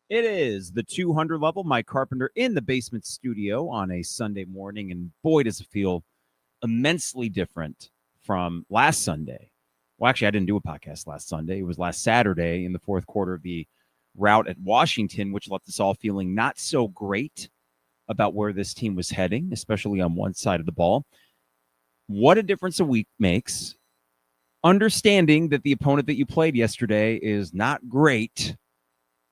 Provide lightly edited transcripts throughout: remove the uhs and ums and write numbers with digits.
It is the 200 level. Mike Carpenter in the basement studio on a Sunday morning, and boy, does it feel immensely different from last Sunday. Well, actually, I didn't do a podcast last Sunday. It was last Saturday in the fourth quarter of the rout at Washington, which left us all feeling not so great about where this team was heading, especially on one side of the ball. What a difference a week makes. Understanding that the opponent that you played yesterday is not great,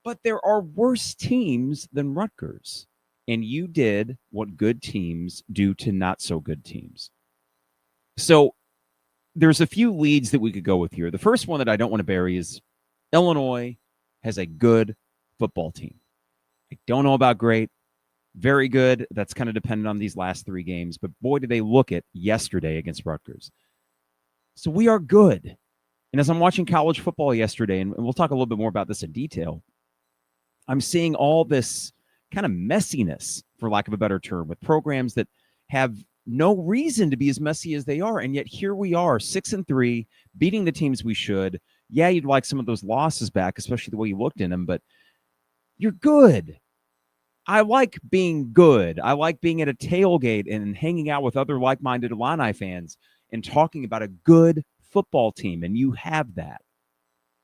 but there are worse teams than Rutgers. And you did what good teams do to not so good teams. So there's a few leads that we could go with here. The first one that I don't want to bury is Illinois has a good football team. I don't know about great, very good. That's kind of dependent on these last three games. But boy, did they look it yesterday against Rutgers. So we are good. And as I'm watching college football yesterday, and we'll talk a little bit more about this in detail, I'm seeing all this kind of messiness, for lack of a better term, with programs that have no reason to be as messy as they are. And yet here we are, 6-3, beating the teams we should. Yeah, you'd like some of those losses back, especially the way you looked in them, but you're good. I like being good. I like being at a tailgate and hanging out with other like-minded Illini fans and talking about a good football team, and you have that.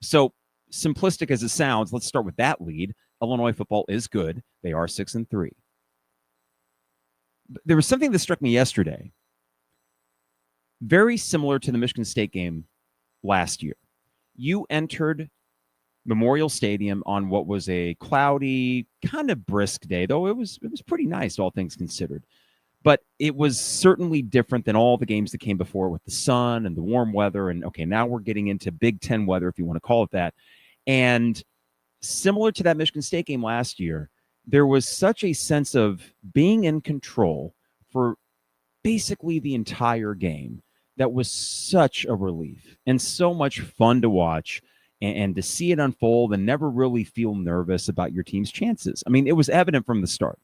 So simplistic as it sounds, let's start with that lead. Illinois football is good. They are 6-3. There was something that struck me yesterday, very similar to the Michigan State game last year. You entered Memorial Stadium on what was a cloudy, kind of brisk day, though it was pretty nice, all things considered. But it was certainly different than all the games that came before with the sun and the warm weather. And okay, now we're getting into Big Ten weather, if you want to call it that. And similar to that Michigan State game last year, there was such a sense of being in control for basically the entire game that was such a relief and so much fun to watch and to see it unfold and never really feel nervous about your team's chances. I mean, it was evident from the start.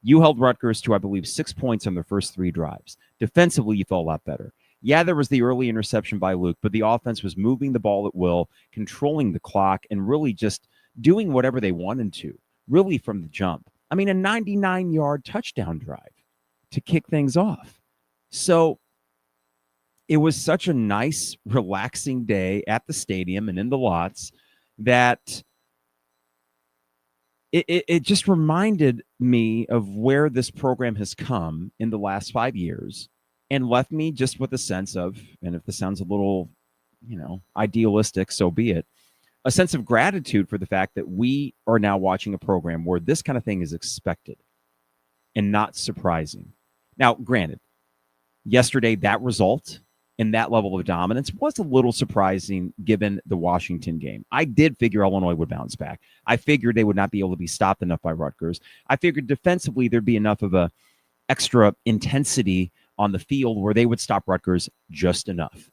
You held Rutgers to, I believe, 6 points on their first three drives. Defensively, you felt a lot better. Yeah, there was the early interception by Luke, but the offense was moving the ball at will, controlling the clock, and really just doing whatever they wanted to, really from the jump. I mean, a 99-yard touchdown drive to kick things off. So it was such a nice, relaxing day at the stadium and in the lots that it just reminded me of where this program has come in the last 5 years and left me just with a sense of, and if this sounds a little, idealistic, so be it, a sense of gratitude for the fact that we are now watching a program where this kind of thing is expected and not surprising. Now, granted, yesterday that result and that level of dominance was a little surprising given the Washington game. I did figure Illinois would bounce back. I figured they would not be able to be stopped enough by Rutgers. I figured defensively there'd be enough of a extra intensity on the field where they would stop Rutgers just enough.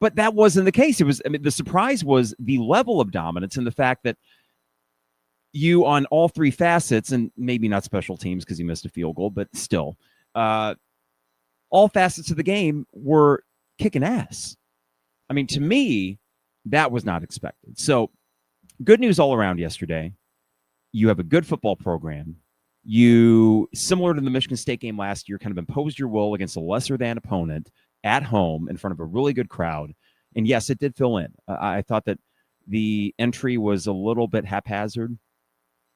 But that wasn't the case. The surprise was the level of dominance and the fact that you on all three facets, and maybe not special teams because you missed a field goal, but still, all facets of the game were kicking ass. I mean, to me, that was not expected. So good news all around yesterday. You have a good football program. You, similar to the Michigan State game last year, kind of imposed your will against a lesser than opponent at home in front of a really good crowd. And yes, it did fill in. I thought that the entry was a little bit haphazard.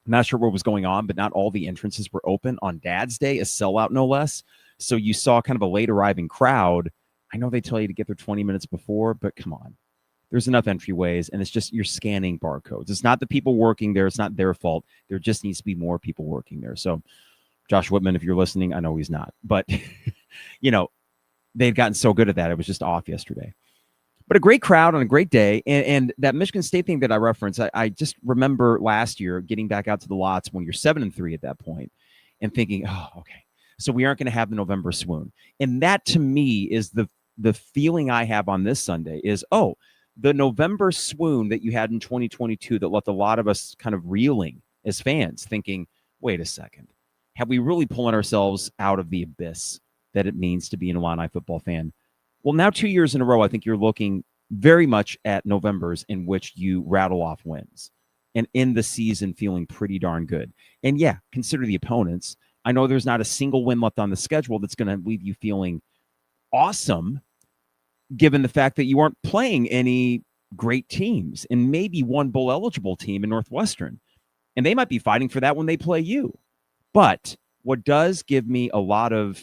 I'm not sure what was going on, but not all the entrances were open on Dad's Day, a sellout no less. So you saw kind of a late arriving crowd. I know they tell you to get there 20 minutes before, but come on. There's enough entryways, and it's just you're scanning barcodes. It's not the people working there. It's not their fault. There just needs to be more people working there. So Josh Whitman, if you're listening, I know he's not. But, they'd gotten so good at that. It was just off yesterday. But a great crowd on a great day. And that Michigan State thing that I referenced, I just remember last year getting back out to the lots when you're 7-3 at that point and thinking, oh, okay, so we aren't going to have the November swoon. And that, to me, is the feeling I have on this Sunday is, oh, the November swoon that you had in 2022 that left a lot of us kind of reeling as fans, thinking, wait a second, have we really pulling ourselves out of the abyss that it means to be an Illini football fan? Well, now 2 years in a row, I think you're looking very much at Novembers in which you rattle off wins. and end the season feeling pretty darn good. And yeah, consider the opponents. I know there's not a single win left on the schedule that's going to leave you feeling awesome, given the fact that you aren't playing any great teams and maybe one bowl eligible team in Northwestern. And they might be fighting for that when they play you. But what does give me a lot of,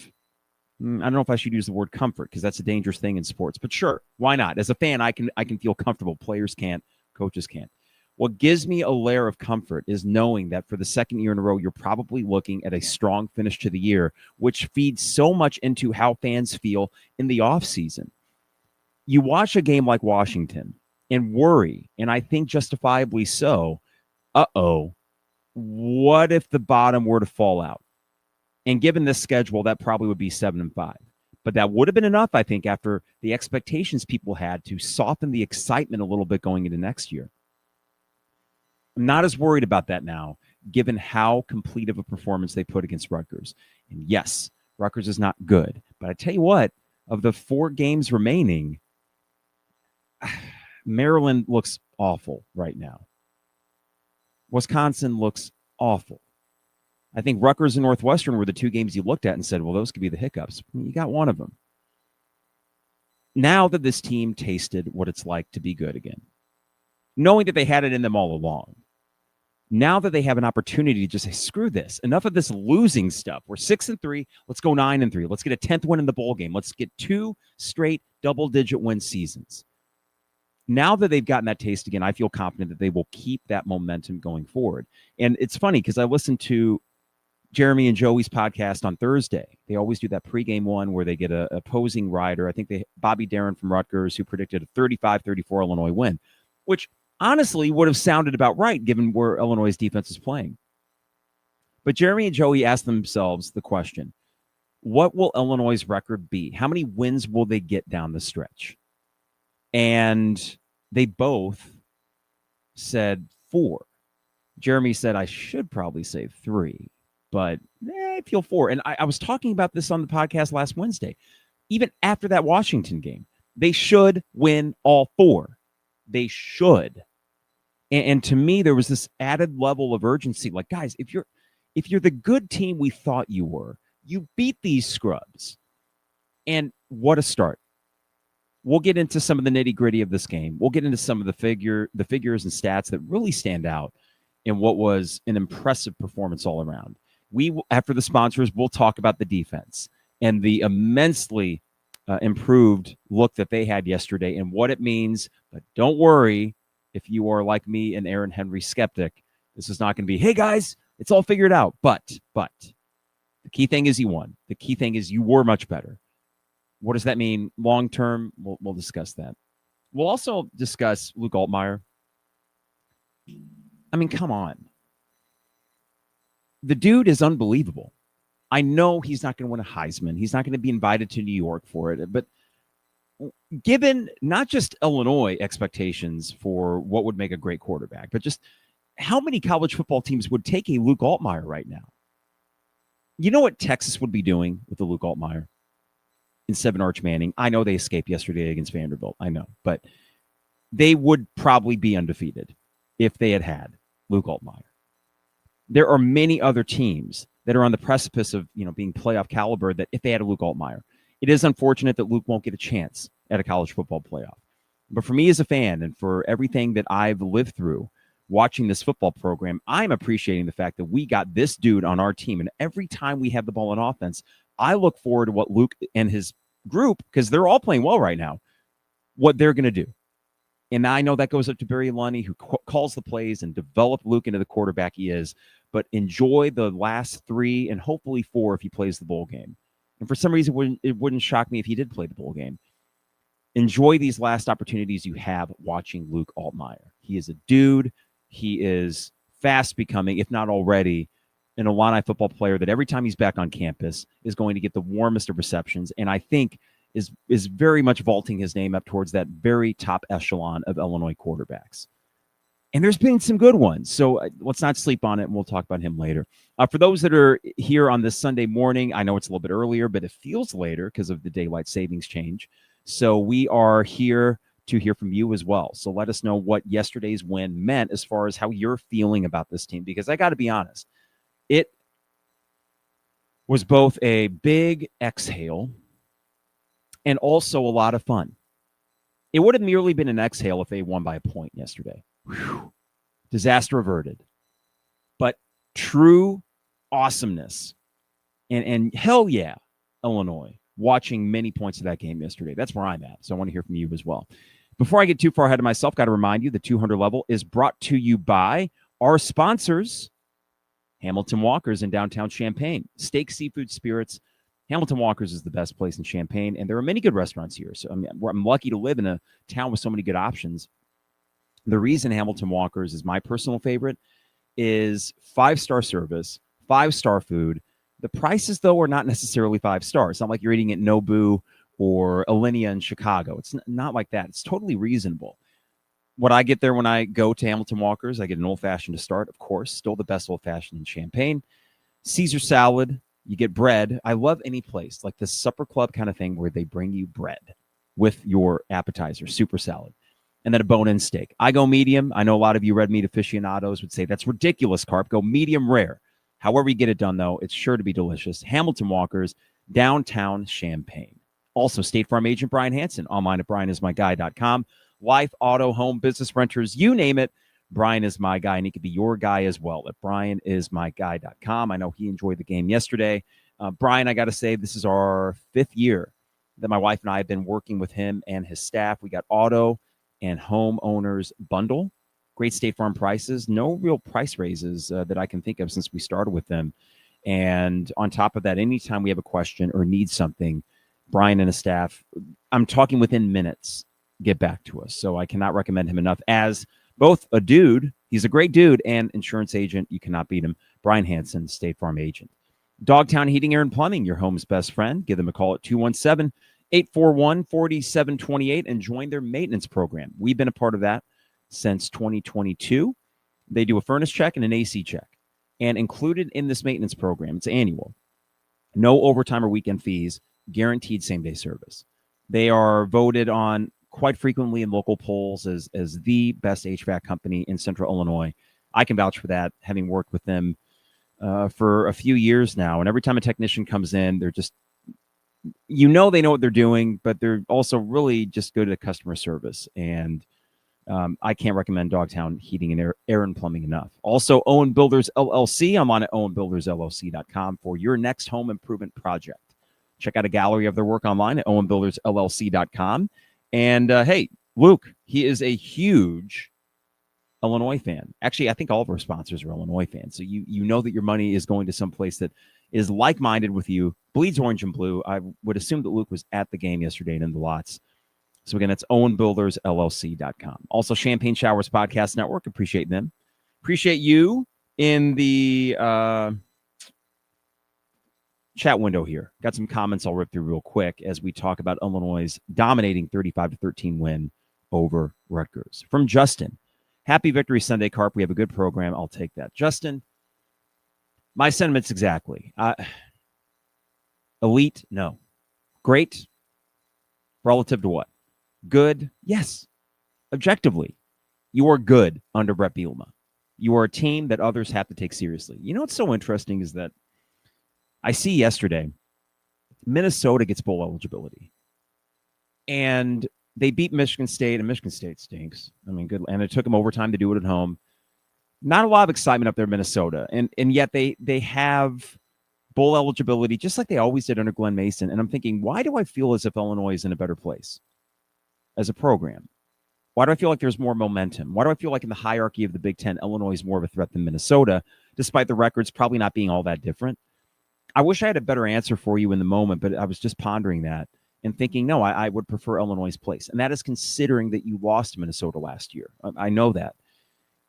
I don't know if I should use the word comfort, because that's a dangerous thing in sports, but sure, why not? As a fan, I can feel comfortable. Players can't, coaches can't. What gives me a layer of comfort is knowing that for the second year in a row, you're probably looking at a strong finish to the year, which feeds so much into how fans feel in the offseason. You watch a game like Washington and worry, and I think justifiably so, what if the bottom were to fall out? And given this schedule, that probably would be 7-5. But that would have been enough, I think, after the expectations people had to soften the excitement a little bit going into next year. I'm not as worried about that now, given how complete of a performance they put against Rutgers. And yes, Rutgers is not good. But I tell you what, of the 4 games remaining, Maryland looks awful right now. Wisconsin looks awful. I think Rutgers and Northwestern were the 2 games you looked at and said, well, those could be the hiccups. You got one of them. Now that this team tasted what it's like to be good again, knowing that they had it in them all along, now that they have an opportunity to just say, screw this, enough of this losing stuff. We're 6-3. Let's go 9-3. Let's get a 10th win in the bowl game. Let's get 2 straight double-digit win seasons. Now that they've gotten that taste again, I feel confident that they will keep that momentum going forward. And it's funny because I listened to Jeremy and Joey's podcast on Thursday. They always do that pregame one where they get a opposing rider. I think Bobby Darin from Rutgers, who predicted a 35-34 Illinois win, which honestly would have sounded about right given where Illinois' defense is playing. But Jeremy and Joey asked themselves the question, what will Illinois' record be? How many wins will they get down the stretch? And they both said 4. Jeremy said, I should probably say 3, but I feel 4. And I was talking about this on the podcast last Wednesday. Even after that Washington game, they should win all 4. They should. And to me, there was this added level of urgency. Like, guys, if you're the good team we thought you were, you beat these scrubs. And what a start. We'll get into some of the nitty-gritty of this game. We'll get into some of the figures and stats that really stand out in what was an impressive performance all around. After the sponsors, we'll talk about the defense and the immensely improved look that they had yesterday and what it means. But don't worry, if you are like me, an Aaron Henry skeptic, this is not going to be, hey, guys, it's all figured out. But the key thing is you won. The key thing is you were much better. What does that mean long-term? We'll discuss that. We'll also discuss Luke Altmyer. I mean, come on. The dude is unbelievable. I know he's not going to win a Heisman. He's not going to be invited to New York for it. But given not just Illinois expectations for what would make a great quarterback, but just how many college football teams would take a Luke Altmyer right now? You know what Texas would be doing with the Luke Altmyer? Instead of Arch Manning. I know they escaped yesterday against Vanderbilt. I know. But they would probably be undefeated if they had Luke Altmyer. There are many other teams that are on the precipice of being playoff caliber that if they had a Luke Altmyer. It is unfortunate that Luke won't get a chance at a college football playoff. But for me as a fan and for everything that I've lived through watching this football program, I'm appreciating the fact that we got this dude on our team. And every time we have the ball in offense, I look forward to what Luke and his group, because they're all playing well right now, what they're going to do. And I know that goes up to Barry Lunny, who calls the plays and developed Luke into the quarterback he is. But enjoy the last 3 and hopefully 4 if he plays the bowl game. And for some reason, it wouldn't shock me if he did play the bowl game. Enjoy these last opportunities you have watching Luke Altmyer. He is a dude. He is fast becoming, if not already, an Illini football player that every time he's back on campus is going to get the warmest of receptions, and I think is very much vaulting his name up towards that very top echelon of Illinois quarterbacks. And there's been some good ones, so let's not sleep on it, and we'll talk about him later. For those that are here on this Sunday morning, I know it's a little bit earlier, but it feels later because of the daylight savings change. So we are here to hear from you as well. So let us know what yesterday's win meant as far as how you're feeling about this team, because I got to be honest, it was both a big exhale and also a lot of fun. It would have merely been an exhale if they won by a point yesterday. Whew. Disaster averted. But true awesomeness. And hell yeah, Illinois, watching many points of that game yesterday. That's where I'm at. So I want to hear from you as well. Before I get too far ahead of myself, got to remind you the 200 level is brought to you by our sponsors, Hamilton Walkers in downtown Champaign. Steak, seafood, spirits. Hamilton Walkers is the best place in Champaign, and there are many good restaurants here. So I'm lucky to live in a town with so many good options. The reason Hamilton Walkers is my personal favorite is 5-star service, 5-star food. The prices, though, are not necessarily 5-star. It's not like you're eating at Nobu or Alinea in Chicago. It's not like that. It's totally reasonable. What I get there when I go to Hamilton Walkers, I get an old-fashioned to start, of course, still the best old-fashioned in Champaign. Caesar salad, you get bread. I love any place, like the supper club kind of thing where they bring you bread with your appetizer, super salad, and then a bone-in steak. I go medium. I know a lot of you red meat aficionados would say, that's ridiculous, Carp. Go medium rare. However you get it done, though, it's sure to be delicious. Hamilton Walkers, downtown Champaign. Also, State Farm agent Brian Hansen, online at brianismyguy.com. Life, auto, home, business, renters, you name it, Brian is my guy, and he could be your guy as well at brianismyguy.com. I know he enjoyed the game yesterday. Brian, I got to say, this is our 5th year that my wife and I have been working with him and his staff. We got auto and homeowners bundle. Great State Farm prices. No real price raises that I can think of since we started with them. And on top of that, anytime we have a question or need something, Brian and his staff, I'm talking within minutes, get back to us. So I cannot recommend him enough as both a dude, he's a great dude, and insurance agent. You cannot beat him. Brian Hansen, State Farm agent. Dogtown Heating, Air, and Plumbing, your home's best friend. Give them a call at 217-841-4728 and join their maintenance program. We've been a part of that since 2022. They do a furnace check and an AC check. And included in this maintenance program, it's annual, no overtime or weekend fees, guaranteed same-day service. They are voted on quite frequently in local polls as the best HVAC company in Central Illinois. I can vouch for that, having worked with them for a few years now. And every time a technician comes in, they're just, they know what they're doing, but they're also really just good at customer service. And I can't recommend Dogtown Heating and Air and Plumbing enough. Also, Owen Builders LLC. I'm on at owenbuildersllc.com for your next home improvement project. Check out a gallery of their work online at owenbuildersllc.com. And hey, Luke, he is a huge Illinois fan. Actually, I think all of our sponsors are Illinois fans. So you know that your money is going to some place that is like-minded with you, bleeds orange and blue. I would assume that Luke was at the game yesterday and in the lots. So again, that's owenbuildersllc.com. Also, Champagne Showers Podcast Network. Appreciate them. Appreciate you in the chat window here. Got some comments I'll rip through real quick as we talk about Illinois' dominating 35-13 win over Rutgers. From Justin, happy Victory Sunday, Carp. We have a good program. I'll take that. Justin, my sentiments exactly. Elite, no. Great, relative to what? Good, yes. Objectively, you are good under Brett Bielema. You are a team that others have to take seriously. You know what's so interesting is that I see yesterday, Minnesota gets bowl eligibility. And they beat Michigan State, and Michigan State stinks. I mean, good. And it took them overtime to do it at home. Not a lot of excitement up there in Minnesota. And yet they have bowl eligibility just like they always did under Glenn Mason. And I'm thinking, why do I feel as if Illinois is in a better place as a program? Why do I feel like there's more momentum? Why do I feel like in the hierarchy of the Big Ten, Illinois is more of a threat than Minnesota, despite the records probably not being all that different? I wish I had a better answer for you in the moment, but I was just pondering that and thinking, no, I would prefer Illinois' place. And that is considering that you lost Minnesota last year. I know that.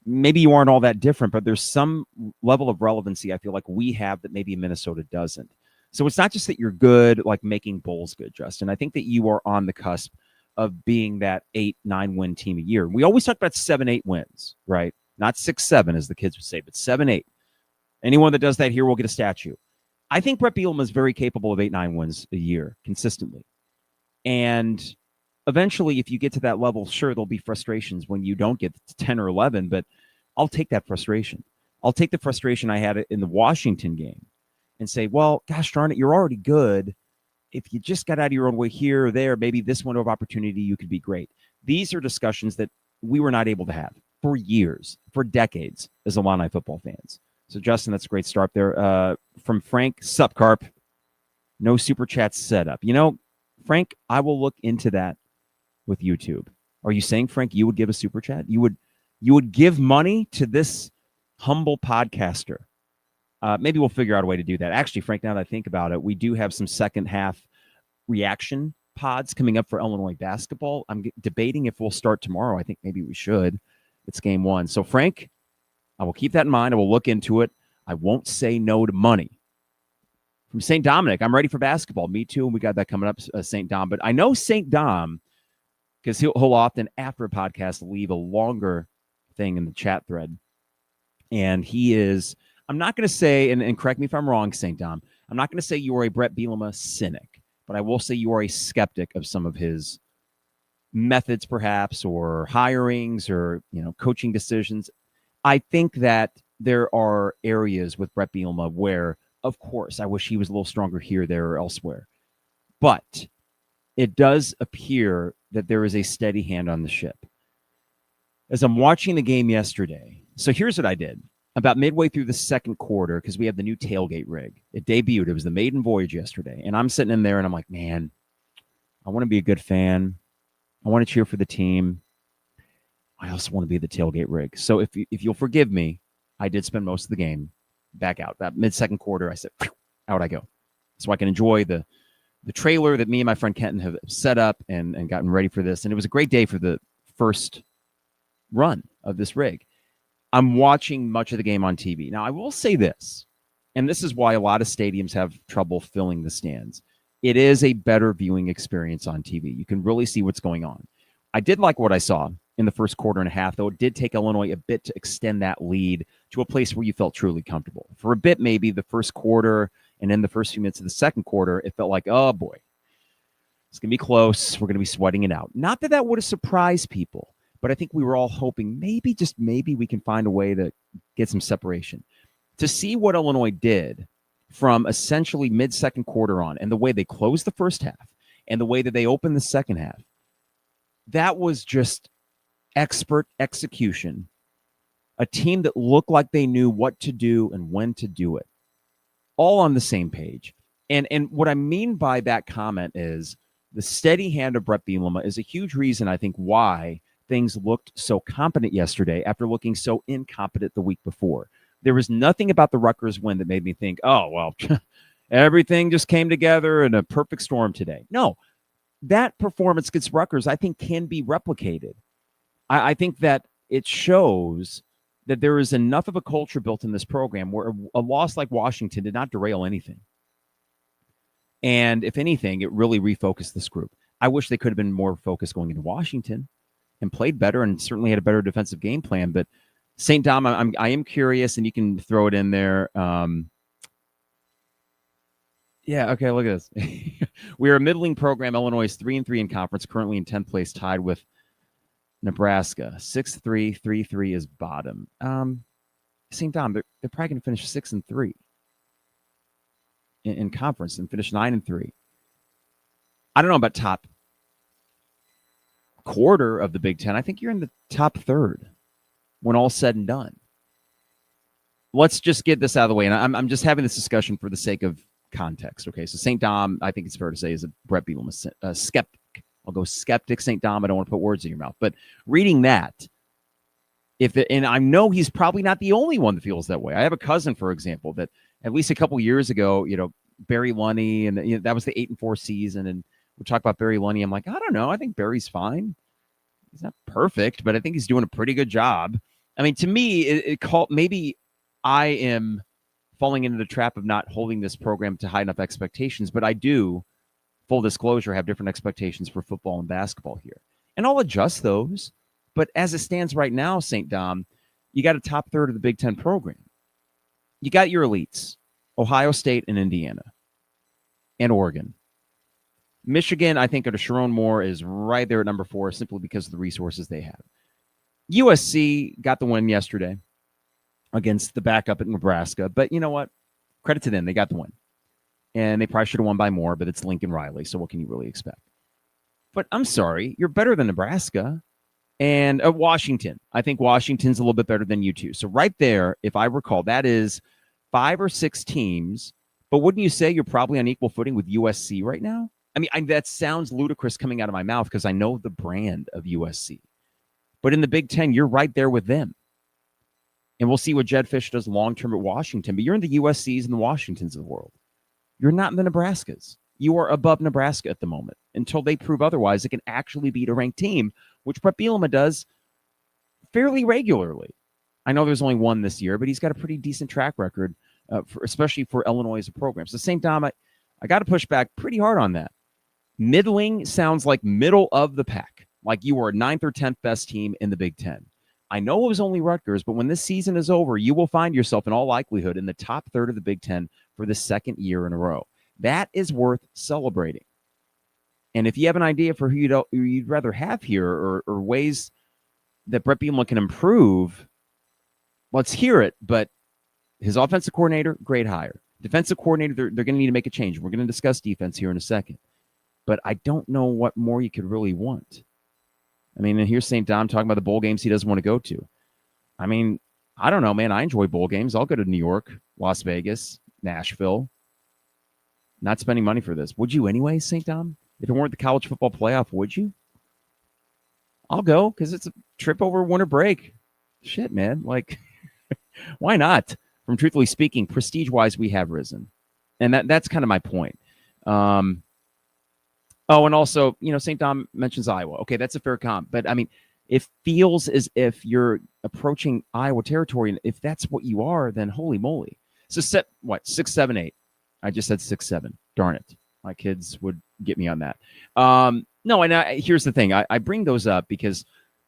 Maybe you aren't all that different, but there's some level of relevancy I feel like we have that maybe Minnesota doesn't. So it's not just that you're good, like making bowls good, Justin. I think that you are on the cusp of being that 8-9 win team a year. We always talk about 7-8 wins, right? Not 6-7, as the kids would say, but 7-8. Anyone that does that here will get a statue. I think Brett Bielema is very capable of 8-9 wins a year consistently. And eventually, if you get to that level, sure, there'll be frustrations when you don't get to 10 or 11, but I'll take that frustration. I'll take the frustration I had in the Washington game and say, well, gosh darn it, you're already good. If you just got out of your own way here or there, maybe this window of opportunity, you could be great. These are discussions that we were not able to have for years, for decades as Illini football fans. So, Justin, that's a great start there. From Frank, sup, Carp. No super chats set up. You know, Frank, I will look into that with YouTube. Are you saying, Frank, you would give a super chat? You would give money to this humble podcaster? Maybe we'll figure out a way to do that. Actually, Frank, now that I think about it, we do have some second half reaction pods coming up for Illinois basketball. I'm debating if we'll start tomorrow. I think maybe we should. It's game 1. So, Frank, I will keep that in mind. I will look into it. I won't say no to money. From St. Dominic, I'm ready for basketball. Me too. And we got that coming up, St. Dom. But I know St. Dom, because he'll often, after a podcast, leave a longer thing in the chat thread. And he is, I'm not going to say, and correct me if I'm wrong, St. Dom, I'm not going to say you are a Brett Bielema cynic, but I will say you are a skeptic of some of his methods, perhaps, or hirings, or coaching decisions. I think that there are areas with Brett Bielema where, of course, I wish he was a little stronger here, there, or elsewhere. But it does appear that there is a steady hand on the ship. As I'm watching the game yesterday, so here's what I did. About midway through the second quarter, because we have the new tailgate rig. It debuted. It was the maiden voyage yesterday. And I'm sitting in there and I'm like, man, I want to be a good fan. I want to cheer for the team. I also want to be the tailgate rig. So if you'll forgive me, I did spend most of the game back out. That mid-second quarter, I said, out I go. So I can enjoy the trailer that me and my friend Kenton have set up and gotten ready for this. And it was a great day for the first run of this rig. I'm watching much of the game on TV. Now, I will say this, and this is why a lot of stadiums have trouble filling the stands. It is a better viewing experience on TV. You can really see what's going on. I did like what I saw in the first quarter and a half, though it did take Illinois a bit to extend that lead to a place where you felt truly comfortable. For a bit, maybe the first quarter and in the first few minutes of the second quarter, it felt like, oh boy, it's going to be close. We're going to be sweating it out. Not that would have surprised people, but I think we were all hoping maybe, just maybe, we can find a way to get some separation. To see what Illinois did from essentially mid-second quarter on, and the way they closed the first half, and the way that they opened the second half, that was just expert execution. A team that looked like they knew what to do and when to do it. All on the same page. And what I mean by that comment is the steady hand of Brett Bielema is a huge reason, I think, why things looked so competent yesterday after looking so incompetent the week before. There was nothing about the Rutgers win that made me think, oh, well, everything just came together in a perfect storm today. No, that performance against Rutgers, I think, can be replicated. I think that it shows that there is enough of a culture built in this program where a loss like Washington did not derail anything. And if anything, it really refocused this group. I wish they could have been more focused going into Washington and played better, and certainly had a better defensive game plan. But St. Dom, I am curious, and you can throw it in there. Yeah, okay, look at this. We are a middling program. Illinois is 3-3 in conference, currently in 10th place, tied with Nebraska. 6-3, 3-3 is bottom. St. Dom, they're probably going to finish 6-3 in conference and finish 9-3. I don't know about top quarter of the Big Ten. I think you're in the top third when all's said and done. Let's just get this out of the way. And I'm just having this discussion for the sake of context. Okay, so St. Dom, I think it's fair to say, is a Brett Bielema skeptic. I'll go skeptic, St. Dom. I don't want to put words in your mouth. But reading that, and I know he's probably not the only one that feels that way. I have a cousin, for example, that at least a couple years ago, Barry Lunny, and that was the 8-4 season, and we talk about Barry Lunny. I'm like, I don't know. I think Barry's fine. He's not perfect, but I think he's doing a pretty good job. I mean, to me, maybe I am falling into the trap of not holding this program to high enough expectations, but I do, full disclosure, have different expectations for football and basketball here. And I'll adjust those. But as it stands right now, St. Dom, you got a top third of the Big Ten program. You got your elites, Ohio State and Indiana and Oregon. Michigan, I think, under Sharon Moore is right there at number 4 simply because of the resources they have. USC got the win yesterday against the backup at Nebraska. But you know what? Credit to them. They got the win. And they probably should have won by more, but it's Lincoln Riley. So what can you really expect? But I'm sorry. You're better than Nebraska. And Washington. I think Washington's a little bit better than you two. So right there, if I recall, that is 5 or 6 teams. But wouldn't you say you're probably on equal footing with USC right now? I mean, that sounds ludicrous coming out of my mouth because I know the brand of USC. But in the Big Ten, you're right there with them. And we'll see what Jed Fish does long-term at Washington. But you're in the USCs and the Washingtons of the world. You're not in the Nebraskas. You are above Nebraska at the moment. Until they prove otherwise, it can actually beat a ranked team, which Brett Bielema does fairly regularly. I know there's only one this year, but he's got a pretty decent track record, especially for Illinois as a program. So at the same time, I got to push back pretty hard on that. Middling sounds like middle of the pack, like you were a 9th or 10th best team in the Big Ten. I know it was only Rutgers, but when this season is over, you will find yourself in all likelihood in the top third of the Big Ten for the second year in a row. That is worth celebrating. And if you have an idea for who you'd rather have here or ways that Brett Bielema can improve, let's hear it. But his offensive coordinator, great hire. Defensive coordinator, they're going to need to make a change. We're going to discuss defense here in a second. But I don't know what more you could really want. I mean, and here's St. Dom talking about the bowl games he doesn't want to go to. I mean, I don't know, man. I enjoy bowl games. I'll go to New York, Las Vegas, Nashville. Not spending money for this. Would you anyway, St. Dom? If it weren't the college football playoff, would you? I'll go because it's a trip over winter break. Shit, man. Like, why not? From truthfully speaking, prestige-wise, we have risen. And that's kind of my point. And also, St. Dom mentions Iowa. Okay, that's a fair comp. But, I mean, it feels as if you're approaching Iowa territory. And if that's what you are, then holy moly. So, 6, 7, 8. I just said 6, 7. Darn it. My kids would get me on that. No, and here's the thing. I bring those up because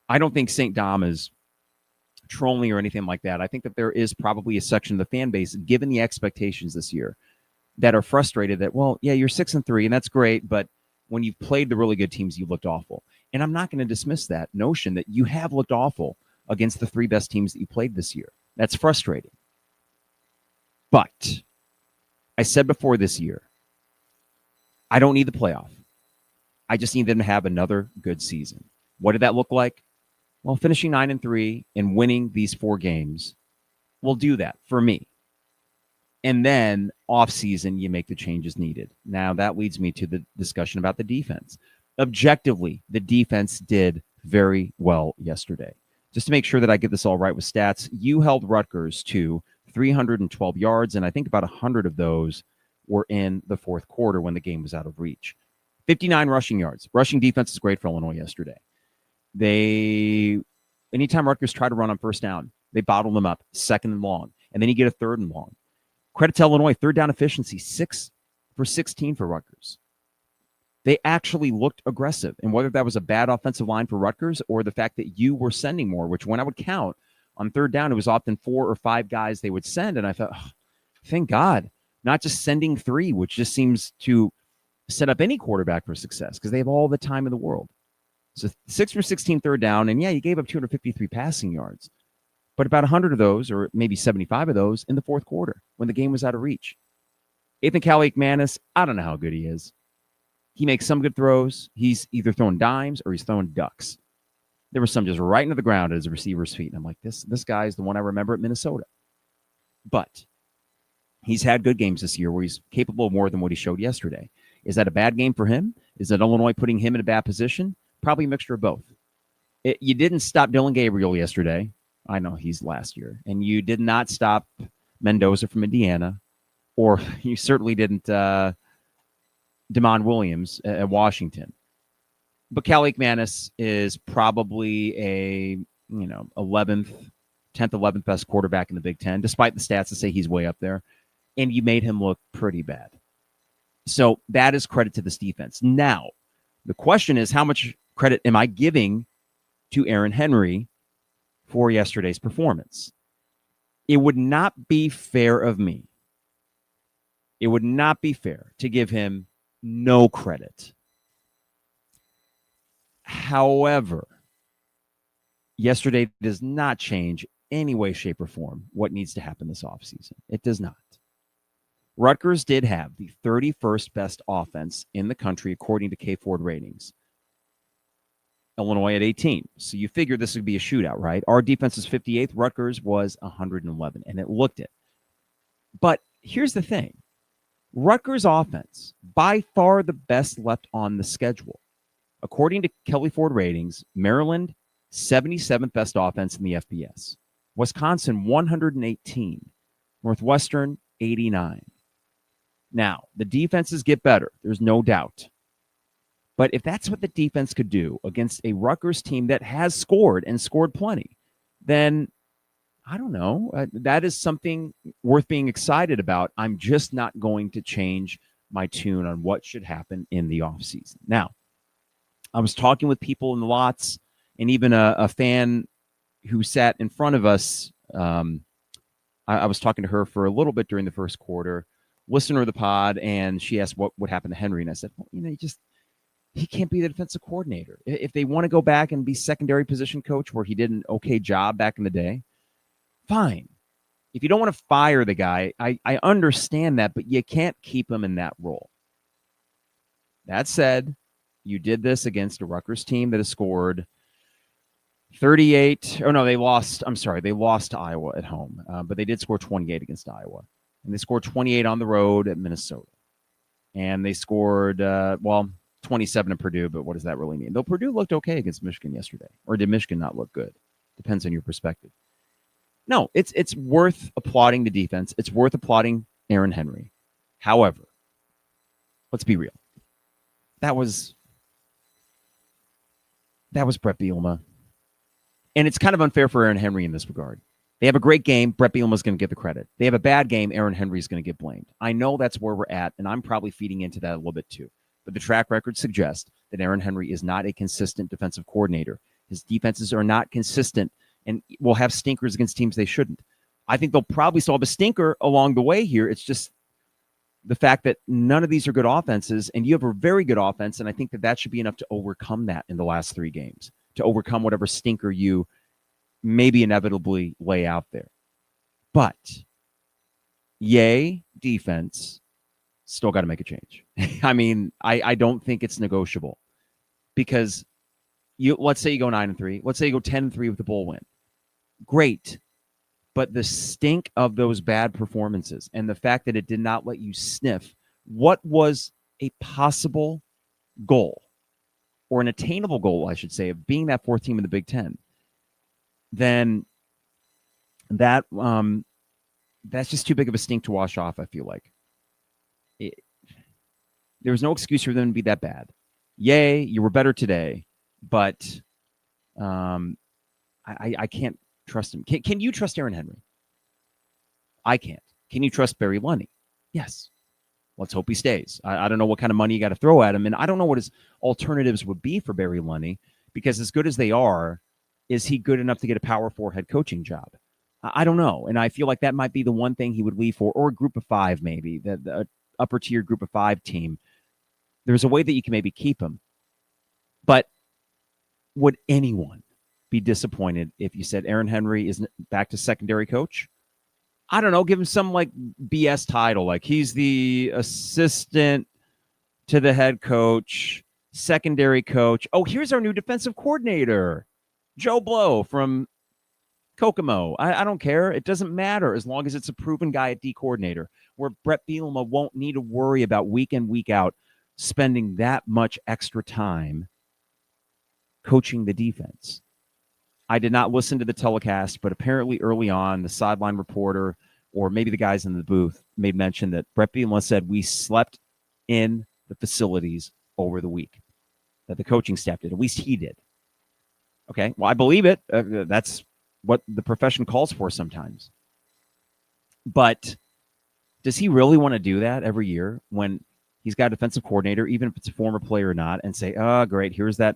I don't think St. Dom is trolling or anything like that. I think that there is probably a section of the fan base, given the expectations this year, that are frustrated that, well, yeah, you're 6-3, and that's great, but when you've played the really good teams, you've looked awful. And I'm not going to dismiss that notion that you have looked awful against the 3 best teams that you played this year. That's frustrating. But I said before this year, I don't need the playoff. I just need them to have another good season. What did that look like? Well, finishing 9-3 and winning these 4 games will do that for me. And then off season, you make the changes needed. Now that leads me to the discussion about the defense. Objectively, the defense did very well yesterday. Just to make sure that I get this all right with stats, you held Rutgers to 312 yards, and I think about 100 of those were in the fourth quarter when the game was out of reach. 59 rushing yards. Rushing defense is great for Illinois yesterday. Anytime Rutgers tried to run on first down, they bottled them up, 2nd and long, and then you get a 3rd and long. Credit to Illinois, 3rd down efficiency, 6 for 16 for Rutgers. They actually looked aggressive, and whether that was a bad offensive line for Rutgers or the fact that you were sending more, which when I would count on 3rd down, it was often 4 or 5 guys they would send, and I thought, thank God, not just sending 3, which just seems to set up any quarterback for success because they have all the time in the world. So 6 for 16 3rd down, and yeah, you gave up 253 passing yards, but about 100 of those, or maybe 75 of those, in the fourth quarter when the game was out of reach. Ethan Kaliakmanis, I don't know how good he is. He makes some good throws. He's either throwing dimes or he's throwing ducks. There was some just right into the ground at his receiver's feet. And I'm like, this guy is the one I remember at Minnesota. But he's had good games this year where he's capable of more than what he showed yesterday. Is that a bad game for him? Is that Illinois putting him in a bad position? Probably a mixture of both. You didn't stop Dylan Gabriel yesterday. I know he's last year. And you did not stop Mendoza from Indiana. Or you certainly didn't Damon Williams at Washington. But Kaliakmanis is probably a 10th, 11th best quarterback in the Big Ten, despite the stats that say he's way up there. And you made him look pretty bad. So that is credit to this defense. Now, the question is, how much credit am I giving to Aaron Henry for yesterday's performance? It would not be fair of me. It would not be fair to give him no credit However, yesterday does not change any way, shape, or form what needs to happen this offseason. It does not. Rutgers did have the 31st best offense in the country, according to K-Ford ratings. Illinois at 18. So you figure this would be a shootout, right? Our defense is 58th. Rutgers was 111, and it looked it. But here's the thing. Rutgers offense, by far the best left on the schedule. According to Kelly Ford ratings, Maryland, 77th best offense in the FBS. Wisconsin, 118. Northwestern, 89. Now, the defenses get better. There's no doubt. But if that's what the defense could do against a Rutgers team that has scored and scored plenty, then I don't know. That is something worth being excited about. I'm just not going to change my tune on what should happen in the offseason. Now, I was talking with people in the lots, and even a fan who sat in front of us. I was talking to her for a little bit during the first quarter, listener of the pod, and she asked what would happen to Henry. And I said, well, he can't be the defensive coordinator. If they want to go back and be secondary position coach where he did an okay job back in the day, fine. If you don't want to fire the guy, I understand that, but you can't keep him in that role. That said, you did this against a Rutgers team that has scored 38. Oh, no, they lost. I'm sorry. They lost to Iowa at home, but they did score 28 against Iowa. And they scored 28 on the road at Minnesota. And they scored, 27 at Purdue, but what does that really mean? Though Purdue looked okay against Michigan yesterday. Or did Michigan not look good? Depends on your perspective. No, it's worth applauding the defense. It's worth applauding Aaron Henry. However, let's be real. That was Brett Bielema. And it's kind of unfair for Aaron Henry in this regard. They have a great game. Brett Bielema is going to get the credit. They have a bad game. Aaron Henry is going to get blamed. I know that's where we're at, and I'm probably feeding into that a little bit too. But the track record suggests that Aaron Henry is not a consistent defensive coordinator. His defenses are not consistent and will have stinkers against teams they shouldn't. I think they'll probably still have a stinker along the way here. It's just the fact that none of these are good offenses, and you have a very good offense, and I think that should be enough to overcome that in the last 3 games, to overcome whatever stinker you maybe inevitably lay out there. But, yay, defense, still got to make a change. I mean, I don't think it's negotiable because let's say you go 9-3. Let's say you go 10-3 with the bowl win. Great. But the stink of those bad performances and the fact that it did not let you sniff what was a possible goal or an attainable goal, I should say, of being that 4th team in the Big Ten, then that's just too big of a stink to wash off, I feel like. There was no excuse for them to be that bad. Yay, you were better today, but I can't trust him. Can you trust Aaron Henry? I can't. Can you trust Barry Lunny? Yes. Let's hope he stays. I don't know what kind of money you got to throw at him, and I don't know what his alternatives would be for Barry Lunny, because as good as they are, is he good enough to get a Power 4 head coaching job? I don't know, and I feel like that might be the one thing he would leave for, or a Group of 5 maybe, the upper tier Group of 5 team. There's a way that you can maybe keep him. But would anyone be disappointed if you said Aaron Henry is back to secondary coach? I don't know, give him some like BS title, like he's the assistant to the head coach, secondary coach. Oh, here's our new defensive coordinator, Joe Blow from Kokomo. I don't care. It doesn't matter as long as it's a proven guy at D coordinator, where Brett Bielema won't need to worry about week in, week out spending that much extra time coaching the defense. I did not listen to the telecast, but apparently early on, the sideline reporter or maybe the guys in the booth made mention that Brett Bielema said we slept in the facilities over the week, that the coaching staff did. At least he did. Okay, well, I believe it. That's what the profession calls for sometimes. But does he really want to do that every year when he's got a defensive coordinator, even if it's a former player or not, and say, oh, great, here's that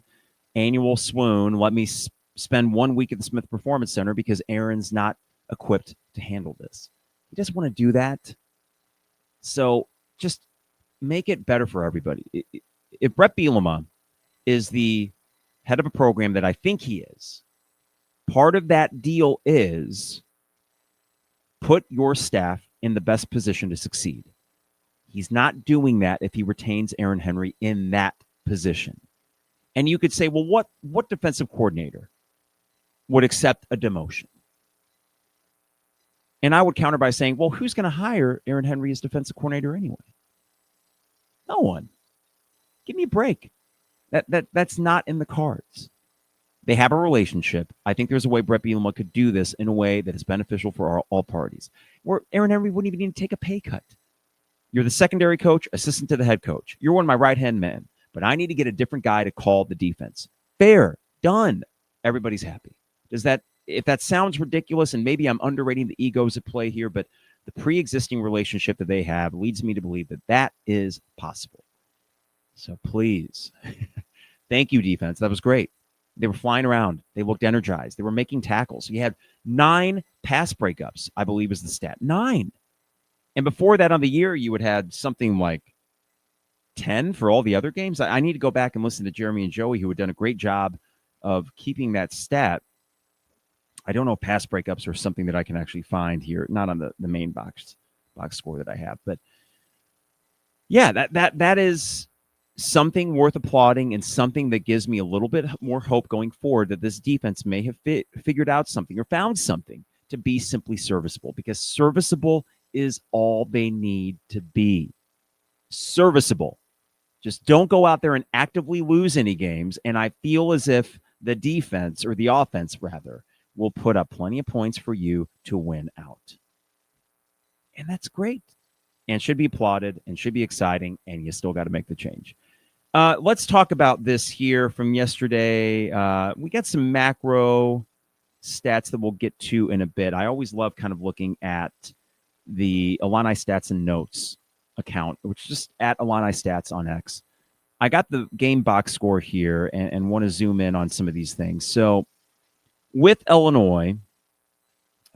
annual swoon. Let me spend 1 week at the Smith Performance Center because Aaron's not equipped to handle this. He doesn't want to do that. So just make it better for everybody. If Brett Bielema is the head of a program that I think he is, part of that deal is put your staff in the best position to succeed. He's not doing that if he retains Aaron Henry in that position. And you could say, well, what defensive coordinator would accept a demotion? And I would counter by saying, well, who's going to hire Aaron Henry as defensive coordinator anyway? No one. Give me a break. That's not in the cards. They have a relationship. I think there's a way Brett Bielema could do this in a way that is beneficial for all parties, where Aaron Henry wouldn't even need to take a pay cut. You're the secondary coach, assistant to the head coach. You're one of my right-hand men, but I need to get a different guy to call the defense. Fair. Done. Everybody's happy. If that sounds ridiculous, and maybe I'm underrating the egos at play here, but the pre-existing relationship that they have leads me to believe that that is possible. So please, thank you, defense. That was great. They were flying around. They looked energized. They were making tackles. You had 9 pass breakups, I believe is the stat. 9. And before that on the year, you would had something like 10 for all the other games. I need to go back and listen to Jeremy and Joey, who had done a great job of keeping that stat. I don't know if pass breakups are something that I can actually find here, not on the main box score that I have. But yeah, that is something worth applauding, and something that gives me a little bit more hope going forward that this defense may have figured out something or found something to be simply serviceable, because serviceable is all they need to be. Serviceable. Just don't go out there and actively lose any games. And I feel as if the defense, or the offense rather, will put up plenty of points for you to win out. And that's great, and should be applauded, and should be exciting, and you still got to make the change. Let's talk about this here from yesterday. We got some macro stats that we'll get to in a bit. I always love kind of looking at the Illini Stats and Notes account, which is just at Illini Stats on X. I got the game box score here and want to zoom in on some of these things. So with Illinois,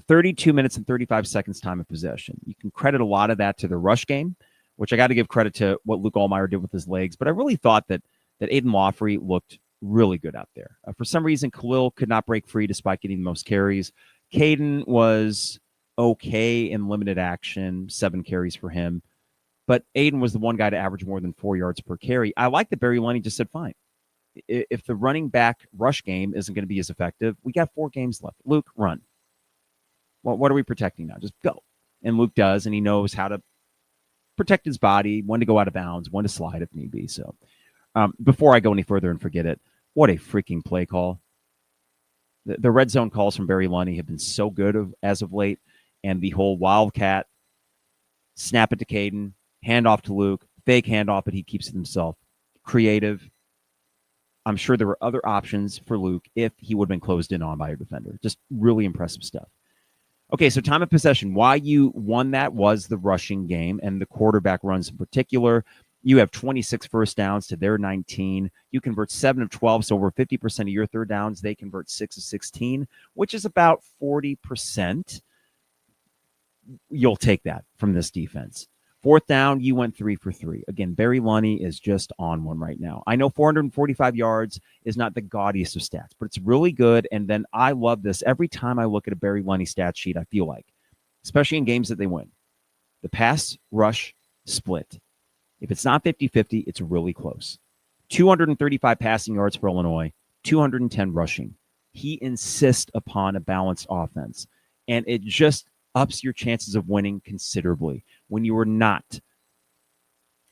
32 minutes and 35 seconds time of possession. You can credit a lot of that to the rush game, which I got to give credit to what Luke Altmyer did with his legs. But I really thought that Aiden Lawfrey looked really good out there. For some reason, Khalil could not break free despite getting the most carries. Caden was okay in limited action, 7 carries for him. But Aiden was the one guy to average more than 4 yards per carry. I like that Barry Lunny just said, fine. If the running back rush game isn't going to be as effective, we got 4 games left. Luke, run. Well, what are we protecting now? Just go. And Luke does, and he knows how to protect his body, when to go out of bounds, when to slide if need be. So before I go any further and forget it, what a freaking play call. The red zone calls from Barry Lunny have been so good as of late, and the whole wildcat, snap it to Caden, hand off to Luke, fake handoff, but he keeps it himself. Creative. I'm sure there were other options for Luke if he would have been closed in on by a defender. Just really impressive stuff. Okay, so time of possession. Why you won that was the rushing game and the quarterback runs in particular. You have 26 first downs to their 19. You convert 7 of 12, so over 50% of your third downs. They convert 6 of 16, which is about 40%. You'll take that from this defense. Fourth down, you went 3 for 3. Again, Barry Lunny is just on one right now. I know 445 yards is not the gaudiest of stats, but it's really good. And then I love this. Every time I look at a Barry Lunny stat sheet, I feel like, especially in games that they win, the pass rush split. If it's not 50-50, it's really close. 235 passing yards for Illinois, 210 rushing. He insists upon a balanced offense, and it just ups your chances of winning considerably when you are not